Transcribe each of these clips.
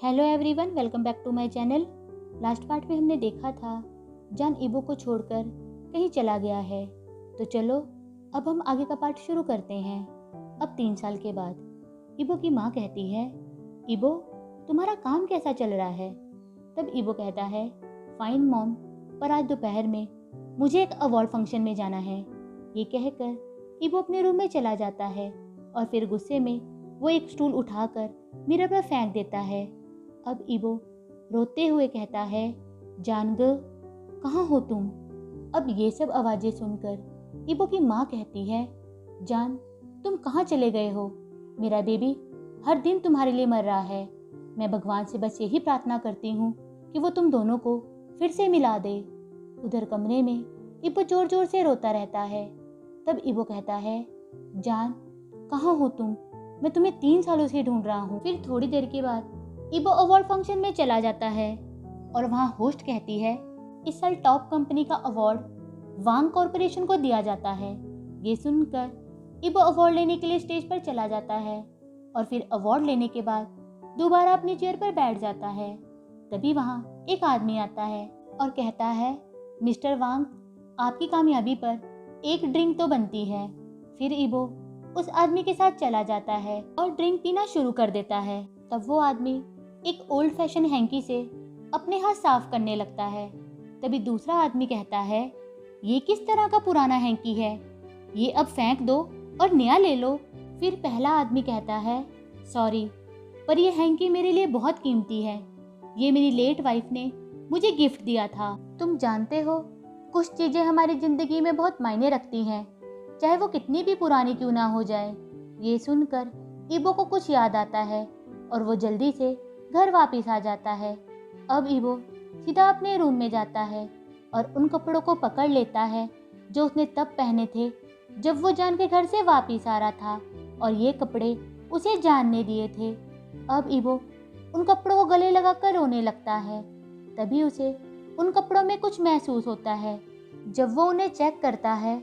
Hello everyone, welcome back to my channel. Last part में हमने देखा था जान इबो को छोड़कर कहीं चला गया है। तो चलो अब हम आगे का पार्ट शुरू करते हैं। अब 3 साल के बाद इबो की माँ कहती है, इबो तुम्हारा काम कैसा चल रहा है? तब इबो कहता है, फाइन मॉम, पर आज दोपहर में मुझे एक अवार्ड फंक्शन में जाना है। ये कहकर इबो अपने रूम में चला जाता है और फिर गुस्से में वो एक स्टूल उठाकर मिरर पर फेंक देता है। अब इबो रोते हुए कहता है, जानग कहाँ हो तुम? अब ये सब आवाज़ें सुनकर इबो की माँ कहती है, जान तुम कहाँ चले गए हो? मेरा बेबी हर दिन तुम्हारे लिए मर रहा है। मैं भगवान से बस यही प्रार्थना करती हूँ कि वो तुम दोनों को फिर से मिला दे। उधर कमरे में इबो जोर जोर से रोता रहता है। तब इबो कहता है, जान कहाँ हो तुम? मैं तुम्हें 3 सालों से ढूंढ रहा हूँ। फिर थोड़ी देर के बाद इबो अवार्ड फंक्शन में चला जाता है और वहाँ होस्ट कहती है, इस साल टॉप कंपनी का अवार्ड वांग कॉरपोरेशन को दिया जाता है। ये सुनकर इबो अवार्ड लेने के लिए स्टेज पर चला जाता है और फिर अवार्ड लेने के बाद दोबारा अपनी चेयर पर बैठ जाता है। तभी वहाँ एक आदमी आता है और कहता है, मिस्टर वांग, आपकी कामयाबी पर एक ड्रिंक तो बनती है। फिर इबो उस आदमी के साथ चला जाता है और ड्रिंक पीना शुरू कर देता है। तब वो आदमी एक ओल्ड फैशन हैंकी से अपने हाथ साफ करने लगता है। तभी दूसरा आदमी कहता है, ये किस तरह का पुराना हैंकी है? ये अब फेंक दो और नया ले लो। फिर पहला आदमी कहता है, सॉरी, पर यह हैंकी मेरे लिए बहुत कीमती है। ये मेरी लेट वाइफ ने मुझे गिफ्ट दिया था। तुम जानते हो, कुछ चीज़ें हमारी ज़िंदगी में बहुत मायने रखती हैं, चाहे वो कितनी भी पुरानी क्यों ना हो जाए। ये सुनकर इबो को कुछ याद आता है और वो जल्दी से घर वापस आ जाता है। अब इबो सीधा अपने रूम में जाता है और उन कपड़ों को पकड़ लेता है जो उसने तब पहने थे जब वो जान के घर से वापस आ रहा था, और ये कपड़े उसे जान ने दिए थे। अब इबो उन कपड़ों को गले लगाकर रोने लगता है। तभी उसे उन कपड़ों में कुछ महसूस होता है। जब वो उन्हें चेक करता है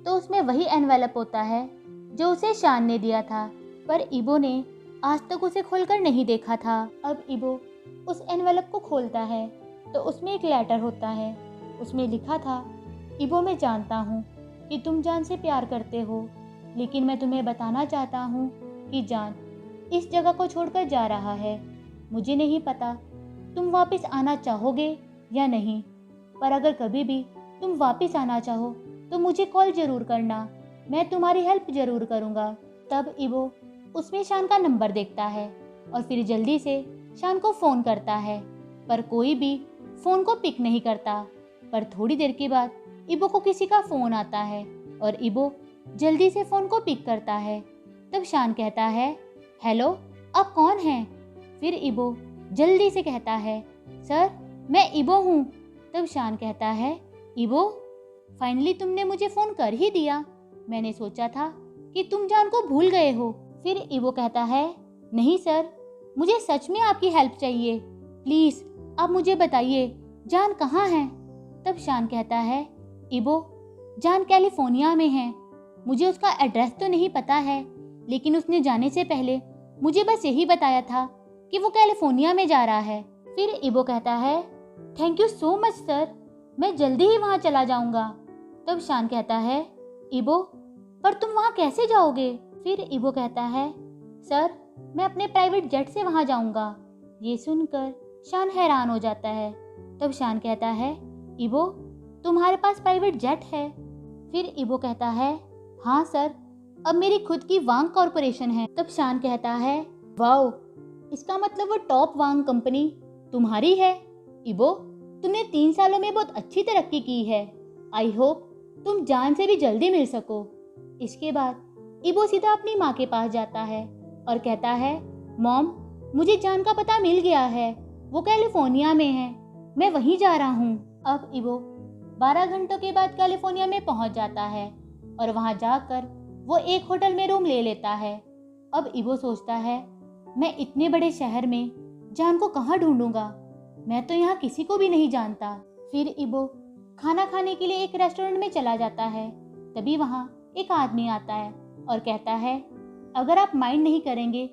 तो उसमें वही एनवेलप होता है जो उसे शान ने दिया था, पर इबो ने आज तक उसे खोलकर नहीं देखा था। अब इबो उस एनवेलप को खोलता है तो उसमें एक लेटर होता है। उसमें लिखा था, इबो मैं जानता हूँ कि तुम जान से प्यार करते हो, लेकिन मैं तुम्हें बताना चाहता हूँ कि जान इस जगह को छोड़कर जा रहा है। मुझे नहीं पता तुम वापस आना चाहोगे या नहीं, पर अगर कभी भी तुम वापस आना चाहो तो मुझे कॉल ज़रूर करना, मैं तुम्हारी हेल्प ज़रूर करूँगा। तब इबो उसमें शान का नंबर देखता है और फिर जल्दी से शान को फ़ोन करता है, पर कोई भी फ़ोन को पिक नहीं करता। पर थोड़ी देर के बाद इबो को किसी का फ़ोन आता है और इबो जल्दी से फ़ोन को पिक करता है। तब शान कहता है, हेलो, आप कौन हैं? फिर इबो जल्दी से कहता है, सर मैं इबो हूँ। तब शान कहता है, इबो फाइनली तुमने मुझे फ़ोन कर ही दिया। मैंने सोचा था कि तुम जान को भूल गए हो। फिर इबो कहता है, नहीं सर, मुझे सच में आपकी हेल्प चाहिए। प्लीज़ आप मुझे बताइए जान कहाँ है? तब शान कहता है, इबो जान कैलिफोर्निया में है। मुझे उसका एड्रेस तो नहीं पता है, लेकिन उसने जाने से पहले मुझे बस यही बताया था कि वो कैलिफोर्निया में जा रहा है। फिर इबो कहता है, thank you so much sir, मैं जल्दी ही वहाँ चला जाऊँगा। तब शान कहता है, इबो पर तुम वहाँ कैसे जाओगे? फिर इबो कहता है, सर मैं अपने प्राइवेट जेट से वहाँ जाऊँगा। ये सुनकर शान हैरान हो जाता है। तब शान कहता है, इबो तुम्हारे पास प्राइवेट जेट है? फिर इबो कहता है, हाँ सर, अब मेरी खुद की वांग कॉरपोरेशन है। तब शान कहता है, वाओ, इसका मतलब वो टॉप वांग कंपनी तुम्हारी है। इबो तुमने 3 सालों में बहुत अच्छी तरक्की की है। आई होप तुम जान से भी जल्दी मिल सको। इसके बाद इबो सीधा अपनी माँ के पास जाता है और कहता है, मॉम मुझे जान का पता मिल गया है, वो कैलिफोर्निया में है, मैं वहीं जा रहा हूँ। अब इबो 12 घंटों के बाद कैलिफोर्निया में पहुँच जाता है और वहाँ जाकर वो एक होटल में रूम ले लेता है। अब इबो सोचता है, मैं इतने बड़े शहर में जान को कहाँ ढूंढूंगा? मैं तो यहाँ किसी को भी नहीं जानता। फिर इबो खाना खाने के लिए एक रेस्टोरेंट में चला जाता है। तभी वहाँ एक आदमी आता है और कहता है, अगर आप माइंड नहीं करेंगे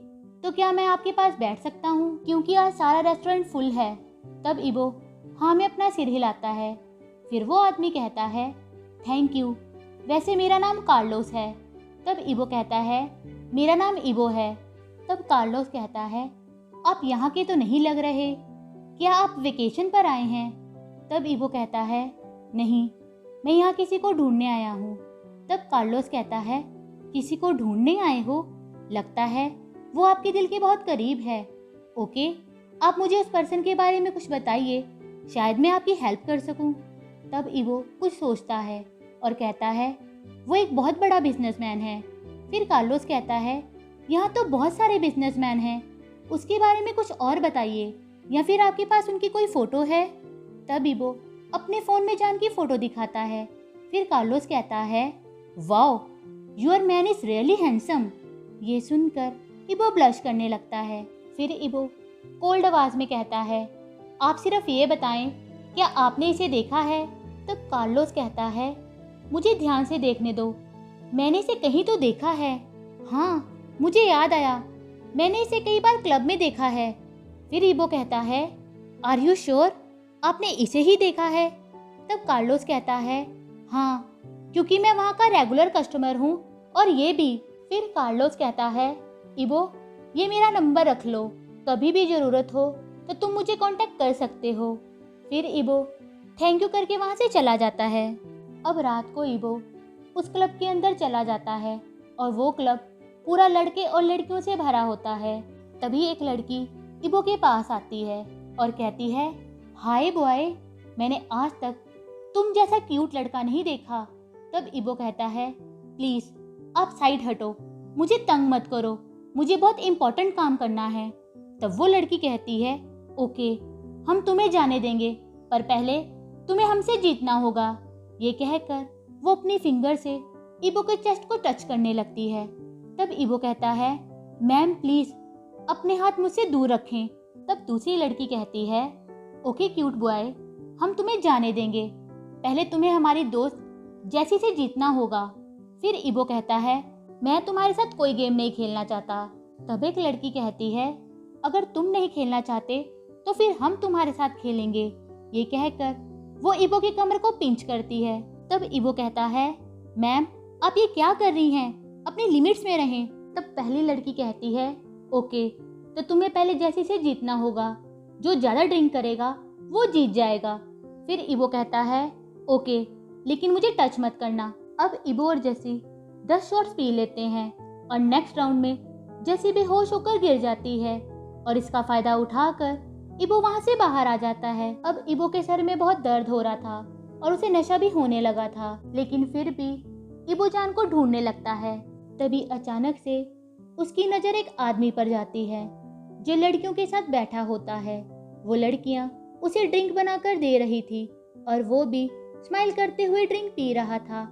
तो क्या मैं आपके पास बैठ सकता हूँ, क्योंकि आज सारा रेस्टोरेंट फुल है। तब इबो हाँ में अपना सिर हिलाता है। फिर वो आदमी कहता है, थैंक यू, वैसे मेरा नाम कार्लोस है। तब इबो कहता है, मेरा नाम इबो है। तब कार्लोस कहता है, आप यहाँ के तो नहीं लग रहे, क्या आप वेकेशन पर आए हैं? तब इबो कहता है, नहीं, मैं यहाँ किसी को ढूंढने आया हूँ। तब कार्लोस कहता है, किसी को ढूंढने आए हो? लगता है वो आपके दिल के बहुत करीब है। ओके, आप मुझे उस पर्सन के बारे में कुछ बताइए, शायद मैं आपकी हेल्प कर सकूं। तब इवो कुछ सोचता है और कहता है, वो एक बहुत बड़ा बिजनेसमैन है। फिर कार्लोस कहता है, यहाँ तो बहुत सारे बिजनेसमैन हैं, उसके बारे में कुछ और बताइए, या फिर आपके पास उनकी कोई फ़ोटो है? तब इवो अपने फ़ोन में जान की फ़ोटो दिखाता है। फिर कार्लोस कहता है, wow, your man is really handsome. ये सुनकर इबो ब्लश करने लगता है। फिर इबो कोल्ड आवाज़ में कहता है, आप सिर्फ ये बताएं, क्या आपने इसे देखा है? तब कार्लोस कहता है, मुझे ध्यान से देखने दो, मैंने इसे कहीं तो देखा है। हाँ, मुझे याद आया, मैंने इसे कई बार क्लब में देखा है। फिर इबो कहता है, आर यू श्योर, आपने इसे ही देखा है? तब कार्लोस कहता है, हाँ, क्योंकि मैं वहाँ का रेगुलर कस्टमर हूँ, और ये भी। फिर कार्लोस कहता है, इबो, ये मेरा नंबर रख लो, कभी भी ज़रूरत हो तो तुम मुझे कांटेक्ट कर सकते हो। फिर इबो थैंक यू करके वहाँ से चला जाता है। अब रात को इबो उस क्लब के अंदर चला जाता है और वो क्लब पूरा लड़के और लड़कियों से भरा होता है। तभी एक लड़की इबो के पास आती है और कहती है, हाय बॉय, मैंने आज तक तुम जैसा क्यूट लड़का नहीं देखा। तब इबो कहता है, प्लीज़ आप साइड हटो, मुझे तंग मत करो, मुझे बहुत इम्पोर्टेंट काम करना है। तब वो लड़की कहती है, ओके, हम तुम्हें जाने देंगे, पर पहले तुम्हें हमसे जीतना होगा। ये कहकर वो अपनी फिंगर से इबो के चेस्ट को टच करने लगती है। तब इबो कहता है, मैम प्लीज़ अपने हाथ मुझसे दूर रखें। तब दूसरी लड़की कहती है, ओके क्यूट बॉय, हम तुम्हें जाने देंगे, पहले तुम्हें हमारी दोस्त जैसी से जीतना होगा। फिर इबो कहता है, मैं तुम्हारे साथ कोई गेम नहीं खेलना चाहता। तब एक लड़की कहती है, अगर तुम नहीं खेलना चाहते तो फिर हम तुम्हारे साथ खेलेंगे। ये कहकर वो इबो की कमर को पिंच करती है। तब इबो कहता है, मैम आप ये क्या कर रही हैं, अपनी लिमिट्स में रहें। तब पहली लड़की कहती है, ओके, तो तुम्हें पहले जैसी से जीतना होगा, जो ज़्यादा ड्रिंक करेगा वो जीत जाएगा। फिर इबो कहता है, ओके, लेकिन मुझे टच मत करना। अब इबो और जेसी 10 शॉट्स पी लेते हैं और नेक्स्ट राउंड में जेसी बेहोश होकर गिर जाती है और इसका फ़ायदा उठाकर इबो वहाँ से बाहर आ जाता है। अब इबो के सर में बहुत दर्द हो रहा था और उसे नशा भी होने लगा था, लेकिन फिर भी इबो जान को ढूंढने लगता है। तभी अचानक से उसकी नज़र एक आदमी पर जाती है जो लड़कियों के साथ बैठा होता है। वो लड़कियाँ उसे ड्रिंक बनाकर दे रही थी और वो भी स्माइल करते हुए ड्रिंक पी रहा था।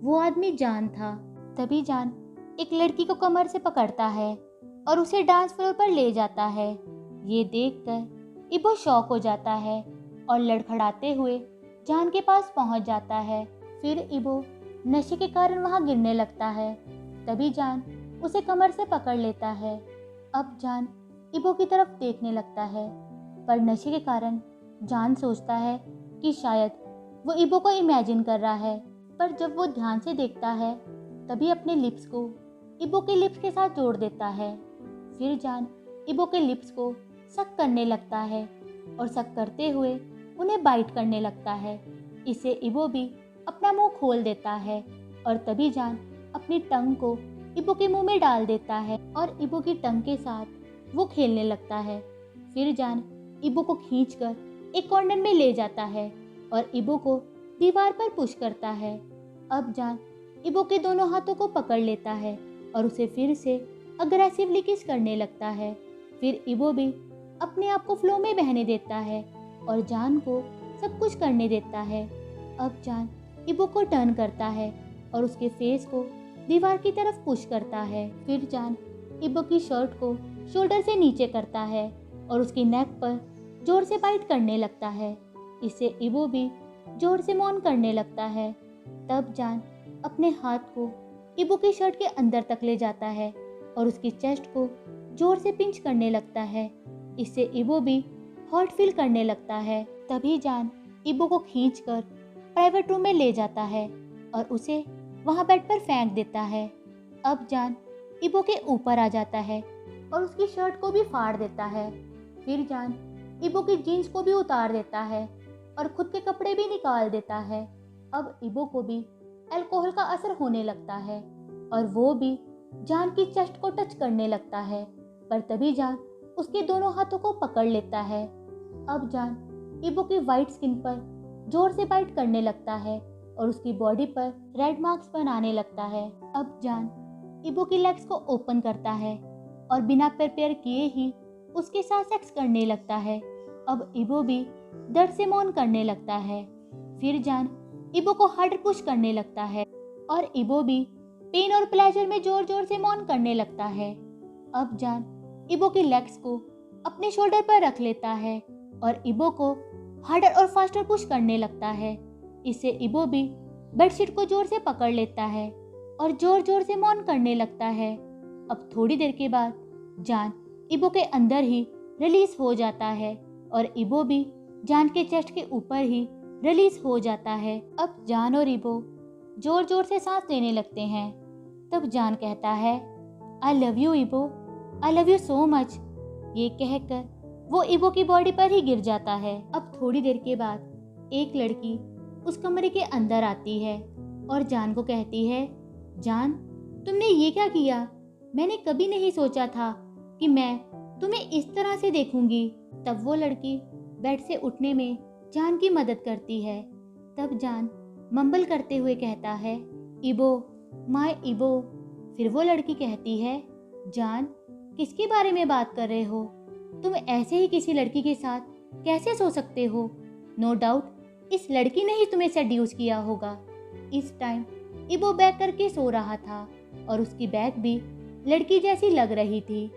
वो आदमी जान था। तभी जान एक लड़की को कमर से पकड़ता है और उसे डांस फ्लोर पर ले जाता है। ये देखकर इबो शॉक हो जाता है और लड़खड़ाते हुए जान के पास पहुंच जाता है। फिर इबो नशे के कारण वहां गिरने लगता है। तभी जान उसे कमर से पकड़ लेता है। अब जान इबो की तरफ देखने लगता है, पर नशे के कारण जान सोचता है कि शायद वो इबो को इमेजिन कर रहा है। पर जब वो ध्यान से देखता है तभी अपने लिप्स को इबो के लिप्स के साथ जोड़ देता है। फिर जान इबो के लिप्स को सक करने लगता है और सक करते हुए उन्हें बाइट करने लगता है। इससे इबो भी अपना मुंह खोल देता है और तभी जान अपनी टंग को इबो के मुंह में डाल देता है और इबो की टंग के साथ वो खेलने लगता है। फिर जान इबो को खींचकर एक कॉर्नर में ले जाता है और इबो को दीवार पर पुश करता है। अब जान इबो के दोनों हाथों को पकड़ लेता है और उसे फिर से अग्रेसिवली किस करने लगता है। फिर इबो भी अपने आप को फ्लो में बहने देता है और जान को सब कुछ करने देता है। अब जान इबो को टर्न करता है और उसके फेस को दीवार की तरफ पुश करता है। फिर जान इबो की शर्ट को शोल्डर से नीचे करता है और उसकी नेक पर जोर से बाइट करने लगता है। इससे इबो भी जोर से मौन करने लगता है। तब जान अपने हाथ को इबो की शर्ट के अंदर तक ले जाता है और उसकी चेस्ट को जोर से पिंच करने लगता है। इससे इबो भी हॉट फील करने लगता है। तभी जान इबो को खींचकर प्राइवेट रूम में ले जाता है और उसे वहां बेड पर फेंक देता है। अब जान इबो के ऊपर आ जाता है और उसकी शर्ट को भी फाड़ देता है। फिर जान इबो की जीन्स को भी उतार देता है और खुद के कपड़े भी निकाल देता है। अब इबो को भी अल्कोहल का असर होने लगता है और वो भी जान की चेस्ट को टच करने लगता है, पर तभी जान उसके दोनों हाथों को पकड़ लेता है। अब जान इबो की वाइट स्किन पर जोर से बाइट करने लगता है और उसकी बॉडी पर रेड मार्क्स बनाने लगता है। अब जान इबो की लेग्स को ओपन करता है और बिना प्रिपेयर किए ही उसके साथ सेक्स करने लगता है। अब इबो भी दर्द से मौन करने लगता है। फिर जान इबो को हार्डर पुश करने लगता है और इबो भी पेन और प्लेजर में जोर जोर से मौन करने लगता है। अब जान इबो की लेग्स को अपने शोल्डर पर रख लेता है और इबो को हार्डर और फास्टर पुश करने लगता है। इससे इबो भी बेडशीट को जोर से पकड़ लेता है और जोर जोर से मौन करने लगता है। अब थोड़ी देर के बाद जान इबो के अंदर ही रिलीज हो जाता है और इबो भी जान के चेस्ट के ऊपर ही रिलीज हो जाता है। अब जान और इबो जोर जोर से सांस लेने लगते हैं। तब जान कहता है, आई लव यू इबो, I love you so much. ये कहकर वो इबो की बॉडी पर ही गिर जाता है। अब थोड़ी देर के बाद एक लड़की उस कमरे के अंदर आती है और जान को कहती है, जान तुमने ये क्या किया? मैंने कभी नहीं सोचा था कि मैं तुम्हें इस तरह से देखूंगी। तब वो लड़की बेड से उठने में जान की मदद करती है। तब जान मंबल करते हुए कहता है, इबो, माय इबो। फिर वो लड़की कहती है, जान किसके बारे में बात कर रहे हो? तुम ऐसे ही किसी लड़की के साथ कैसे सो सकते हो? नो डाउट इस लड़की ने ही तुम्हें सेड्यूस किया होगा। इस टाइम इबो बैग करके सो रहा था और उसकी बैग भी लड़की जैसी लग रही थी।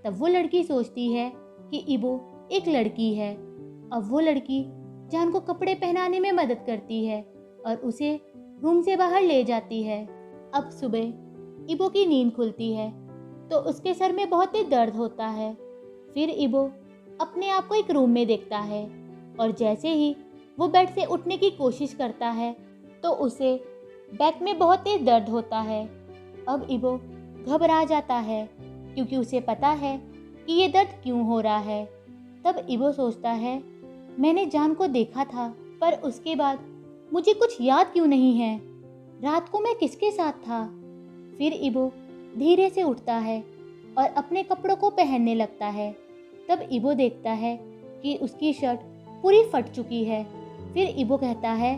तब वो लड़की सोचती है कि इबो एक लड़की है। अब वो लड़की जान को कपड़े पहनाने में मदद करती है और उसे रूम से बाहर ले जाती है। अब सुबह इबो की नींद खुलती है तो उसके सर में बहुत ही दर्द होता है। फिर इबो अपने आप को एक रूम में देखता है और जैसे ही वो बेड से उठने की कोशिश करता है तो उसे बैक में बहुत तेज दर्द होता है। अब इबो घबरा जाता है क्योंकि उसे पता है कि ये दर्द क्यों हो रहा है। तब इबो सोचता है, मैंने जान को देखा था पर उसके बाद मुझे कुछ याद क्यों नहीं है? रात को मैं किसके साथ था? फिर इबो धीरे से उठता है और अपने कपड़ों को पहनने लगता है। तब इबो देखता है कि उसकी शर्ट पूरी फट चुकी है। फिर इबो कहता है,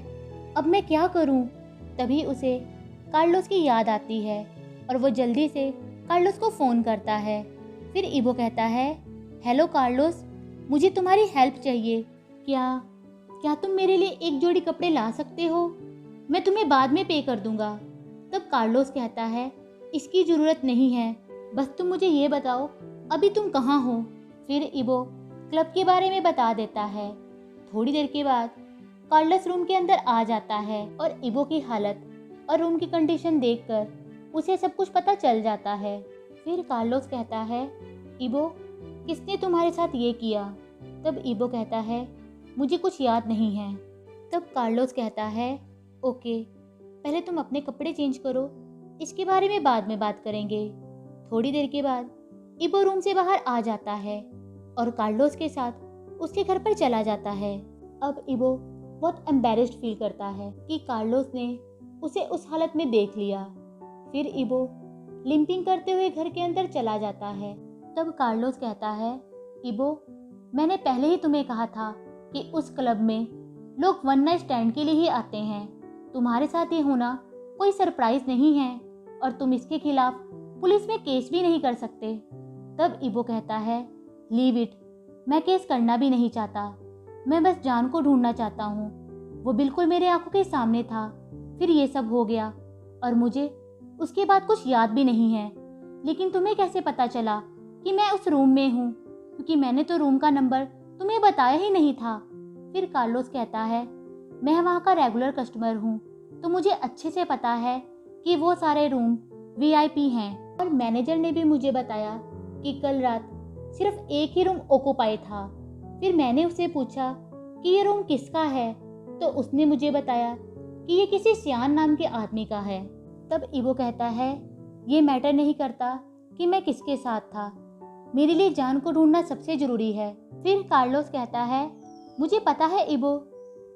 अब मैं क्या करूं? तभी उसे कार्लोस की याद आती है और वो जल्दी से कार्लोस को फ़ोन करता है। फिर इबो कहता है, हेलो कार्लोस, मुझे तुम्हारी हेल्प चाहिए। क्या तुम मेरे लिए एक जोड़ी कपड़े ला सकते हो? मैं तुम्हें बाद में पे कर दूंगा। तब कार्लोस कहता है, इसकी ज़रूरत नहीं है, बस तुम मुझे ये बताओ अभी तुम कहाँ हो? फिर इबो क्लब के बारे में बता देता है। थोड़ी देर के बाद कार्लोस रूम के अंदर आ जाता है और इबो की हालत और रूम की कंडीशन देखकर उसे सब कुछ पता चल जाता है। फिर कार्लोस कहता है, इबो किसने तुम्हारे साथ ये किया? तब इबो कहता है, मुझे कुछ याद नहीं है। तब कार्लोस कहता है, ओके, पहले तुम अपने कपड़े चेंज करो, इसके बारे में बाद में बात करेंगे। थोड़ी देर के बाद इबो रूम से बाहर आ जाता है और कार्लोस के साथ उसके घर पर चला जाता है। अब इबो बहुत एम्बैरेस्ड फील करता है कि कार्लोस ने उसे उस हालत में देख लिया। फिर इबो लिंपिंग करते हुए घर के अंदर चला जाता है। तब कार्लोस कहता है, इबो, मैंने पहले ही तुम्हें कहा था कि उस क्लब में लोग वन नाइट स्टैंड के लिए ही आते हैं। तुम्हारे साथ ये होना कोई सरप्राइज नहीं है और तुम इसके खिलाफ पुलिस में केस भी नहीं कर सकते। तब इबो कहता है, लीव इट, मैं केस करना भी नहीं चाहता, मैं बस जान को ढूंढना चाहता हूँ। वो बिल्कुल मेरे आंखों के सामने था, फिर ये सब हो गया और मुझे उसके बाद कुछ याद भी नहीं है। लेकिन तुम्हें कैसे पता चला कि मैं उस रूम में हूँ? क्योंकि मैंने तो रूम का नंबर तुम्हें बताया ही नहीं था। फिर कार्लोस कहता है, मैं वहाँ का रेगुलर कस्टमर हूँ तो मुझे अच्छे से पता है कि वो सारे रूम VIP हैं। और मैनेजर ने भी मुझे बताया कि कल रात सिर्फ एक ही रूम ऑक्यूपाई था। फिर मैंने उससे पूछा कि ये रूम किसका है, तो उसने मुझे बताया कि ये किसी सियान नाम के आदमी का है। तब इवो कहता है, ये मैटर नहीं करता कि मैं किसके साथ था, मेरे लिए जान को ढूंढना सबसे ज़रूरी है। फिर कार्लोस कहता है, मुझे पता है इवो,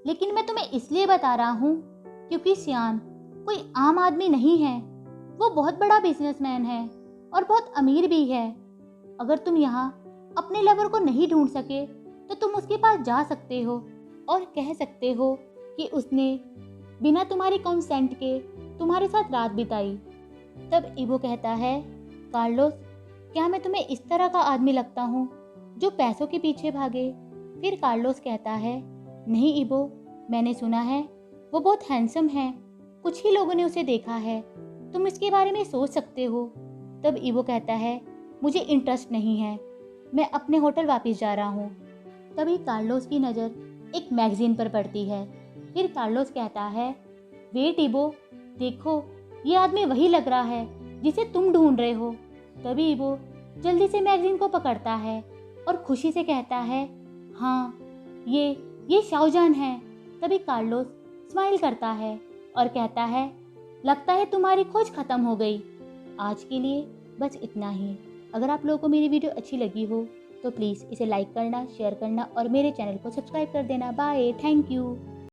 लेकिन मैं तुम्हें इसलिए बता रहा हूँ क्योंकि सियान कोई आम आदमी नहीं है। वो बहुत बड़ा बिजनेसमैन है और बहुत अमीर भी है। अगर तुम यहाँ अपने लवर को नहीं ढूंढ सके तो तुम उसके पास जा सकते हो और कह सकते हो कि उसने बिना तुम्हारी कंसेंट के तुम्हारे साथ रात बिताई। तब इवो कहता है, कार्लोस, क्या मैं तुम्हें इस तरह का आदमी लगता हूँ जो पैसों के पीछे भागे? फिर कार्लोस कहता है, नहीं इवो, मैंने सुना है वो बहुत हैंडसम है, कुछ ही लोगों ने उसे देखा है, तुम इसके बारे में सोच सकते हो। तब इवो कहता है, मुझे इंटरेस्ट नहीं है, मैं अपने होटल वापस जा रहा हूँ। तभी कार्लोस की नज़र एक मैगजीन पर पड़ती है। फिर कार्लोस कहता है, वेट इवो, देखो ये आदमी वही लग रहा है जिसे तुम ढूंढ रहे हो। तभी इवो जल्दी से मैगजीन को पकड़ता है और खुशी से कहता है, हाँ ये शाओजान है। तभी कार्लोस स्माइल करता है और कहता है, लगता है तुम्हारी खोज खत्म हो गई। आज के लिए बस इतना ही। अगर आप लोगों को मेरी वीडियो अच्छी लगी हो तो प्लीज़ इसे लाइक करना, शेयर करना और मेरे चैनल को सब्सक्राइब कर देना। Bye, thank you.